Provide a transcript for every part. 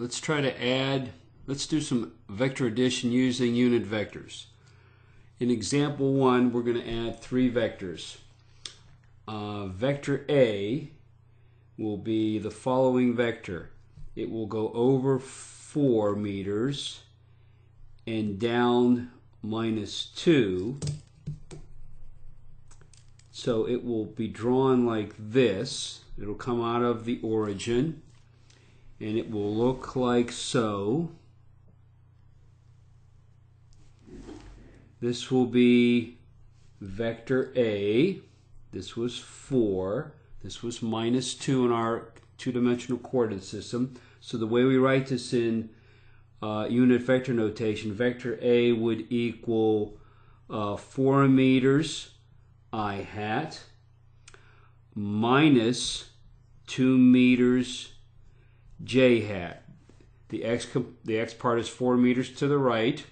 let's try to add, let's do some vector addition using unit vectors. In example 1, we're going to add 3 vectors. Vector A will be the following vector. It will go over 4 meters and down -2. So it will be drawn like this. It'll come out of the origin and it will look like so. This will be vector A. This was 4. This was -2 in our two-dimensional coordinate system. So the way we write this in unit vector notation, vector A would equal 4 meters I hat minus 2 meters j hat. The x part is 4 meters to the right.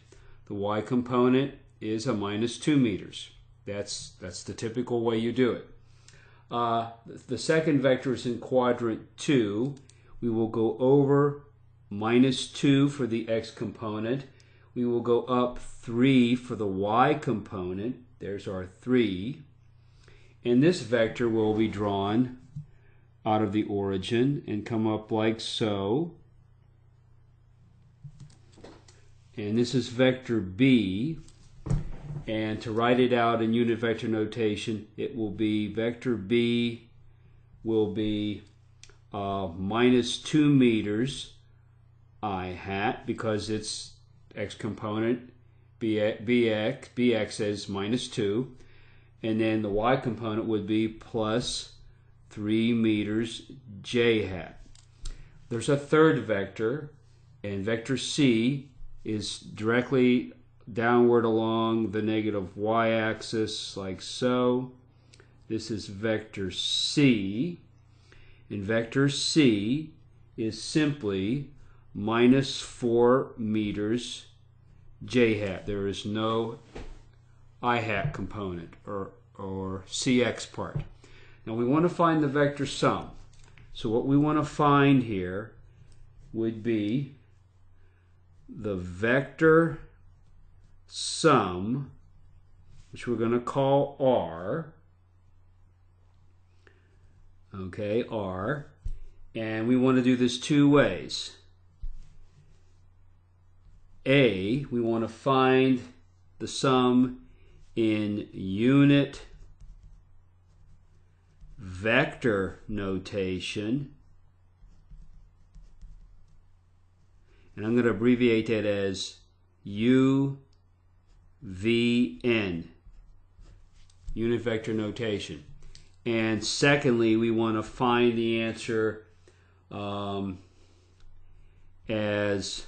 The y component is a -2 meters. That's the typical way you do it. The second vector is in quadrant 2. We will go over -2 for the x component. We will go up 3 for the y component. There's our 3. And this vector will be drawn out of the origin and come up like so. And this is vector B. And to write it out in unit vector notation, it will be vector B will be -2 meters I hat, because it's x component, bx is -2. And then the y component would be plus 3 meters j hat. There's a third vector, and vector C is directly downward along the negative y-axis like so. This is vector C, and vector C is simply -4 meters j hat. There is no I hat component or CX part. Now we want to find the vector sum. So what we want to find here would be the vector sum, which we're going to call R. Okay, R. And we want to do this 2 ways. A, we want to find the sum in unit vector notation, and I'm going to abbreviate that as UVN, unit vector notation. And secondly, we want to find the answer as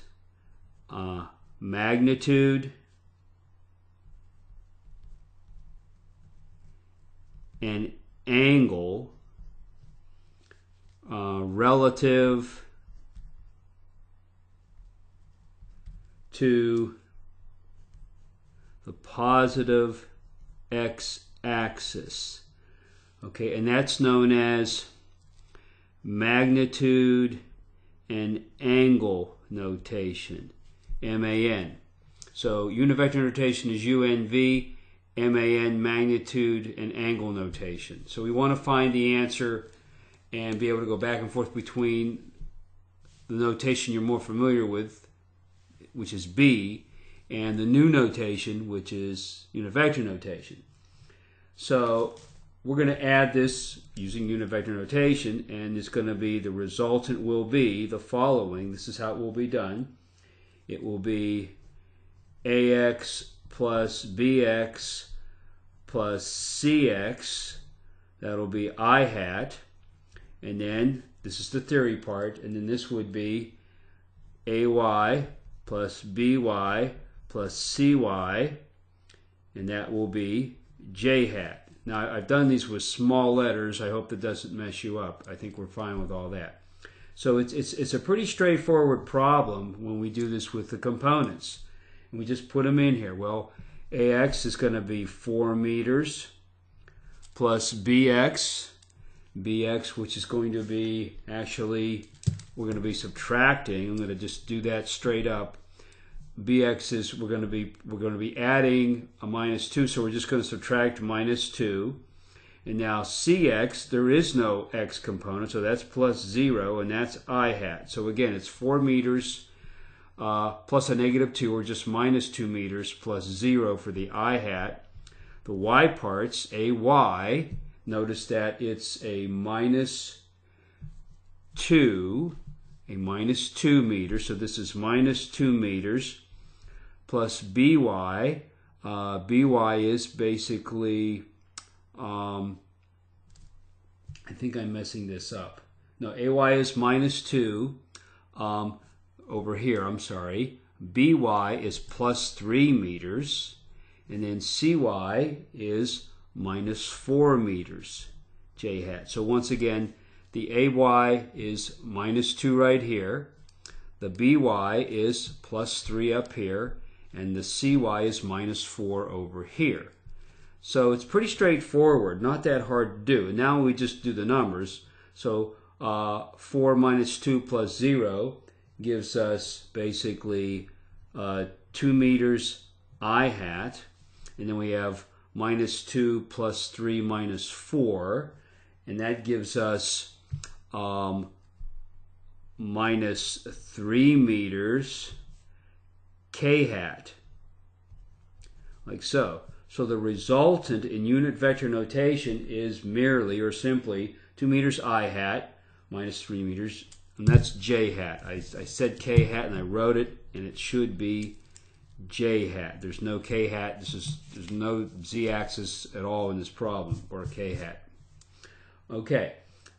magnitude and angle relative to the positive x-axis. Okay, and that's known as magnitude and angle notation, MAN. So unit vector notation is UNV, MAN magnitude and angle notation. So we want to find the answer and be able to go back and forth between the notation you're more familiar with, which is B, and the new notation, which is unit vector notation. So we're going to add this using unit vector notation, and it's going to be, the resultant will be the following. This is how it will be done. It will be AX plus BX plus CX. That'll be I hat. And then this is the theory part. And then this would be AY plus BY plus CY. And that will be J hat. Now I've done these with small letters. I hope that doesn't mess you up. I think we're fine with all that. So it's a pretty straightforward problem when we do this with the components. And we just put them in here. Well, AX is going to be 4 meters plus BX, which is going to be actually we're going to be subtracting. I'm going to just do that straight up. Bx is we're going to be adding a minus 2, so we're just going to subtract minus 2. And now Cx, there is no x component, so that's plus 0, and that's I hat. So again, it's 4 meters plus a negative 2, or just minus 2 meters plus 0 for the I hat. The y parts, Ay, notice that it's a minus 2 meters, so this is minus 2 meters, plus By. By is basically, I think I'm messing this up. No, Ay is minus 2 over here, I'm sorry. By is plus 3 meters, and then Cy is minus 4 meters, J hat. So once again, the Ay is minus 2 right here, the By is plus 3 up here, and the Cy is minus 4 over here. So it's pretty straightforward, not that hard to do. And now we just do the numbers. So 4 minus 2 plus 0 gives us basically 2 meters I hat. And then we have minus 2 plus 3 minus 4. And that gives us minus 3 meters K hat. Like so. So the resultant in unit vector notation is merely or simply 2 meters I hat minus 3 meters, and that's J hat. I said K hat and I wrote it, and it should be J hat. There's no K hat. There's no Z axis at all in this problem, or a K hat. Okay,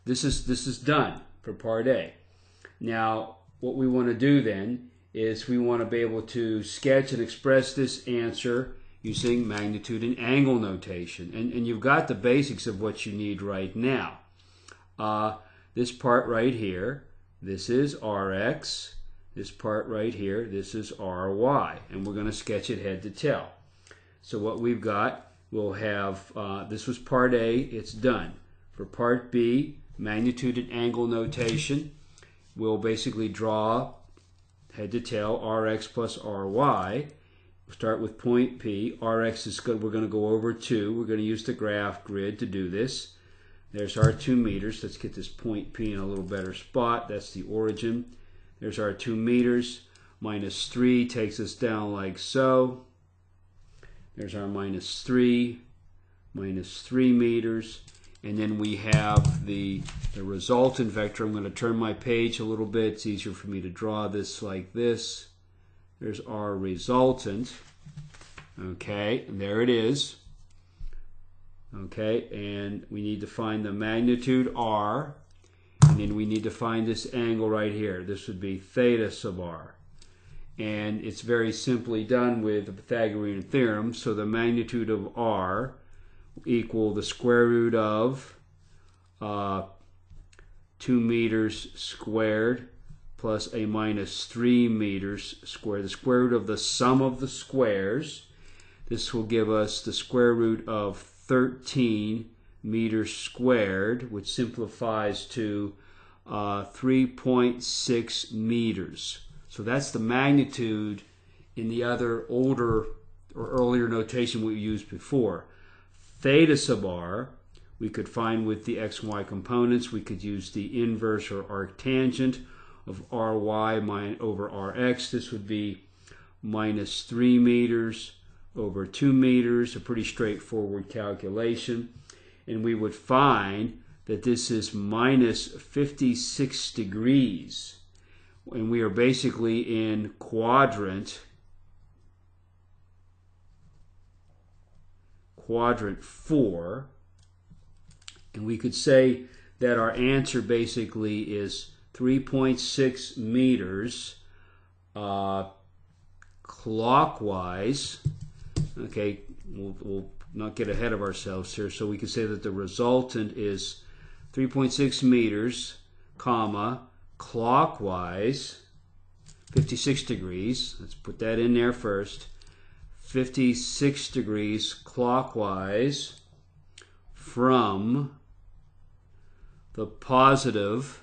this is done for part A. Now what we want to do then is we want to be able to sketch and express this answer using magnitude and angle notation. And you've got the basics of what you need right now. This part right here, this is Rx. This part right here, this is Ry. And we're going to sketch it head to tail. So what we've got, we'll have, this was part A, it's done. For part B, magnitude and angle notation, we'll basically draw head to tail Rx plus Ry. We'll start with point P. Rx is good. We're going to go over 2. We're going to use the graph grid to do this. There's our 2 meters. Let's get this point P in a little better spot. That's the origin. There's our 2 meters. Minus 3 takes us down like so. There's our minus 3 meters. And then we have the resultant vector. I'm going to turn my page a little bit. It's easier for me to draw this like this. There's our resultant. Okay, and there it is. Okay, and we need to find the magnitude R, and then we need to find this angle right here. This would be theta sub R. And it's very simply done with the Pythagorean theorem. So the magnitude of R equal the square root of 2 meters squared plus a minus 3 meters squared, the square root of the sum of the squares. This will give us the square root of 13 meters squared, which simplifies to 3.6 meters. So that's the magnitude in the other older or earlier notation we used before. Theta sub R we could find with the x and y components. We could use the inverse or arctangent of Ry over Rx. This would be minus 3 meters over 2 meters, a pretty straightforward calculation. And we would find that this is minus 56 degrees. And we are basically in quadrant 4. And we could say that our answer basically is 3.6 meters clockwise. Okay, we'll not get ahead of ourselves here. So we could say that the resultant is 3.6 meters, comma, clockwise, 56 degrees. Let's put that in there first. 56 degrees clockwise from the positive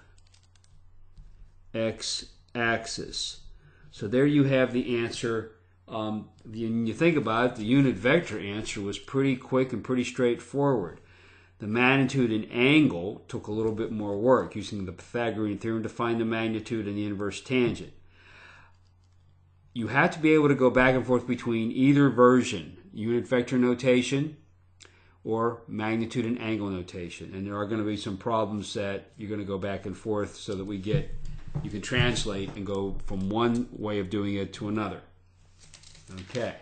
x-axis. So there you have the answer. When you think about it, the unit vector answer was pretty quick and pretty straightforward. The magnitude and angle took a little bit more work, using the Pythagorean theorem to find the magnitude and the inverse tangent. You have to be able to go back and forth between either version, unit vector notation or magnitude and angle notation. And there are going to be some problems that you're going to go back and forth so that you can translate and go from one way of doing it to another. Okay.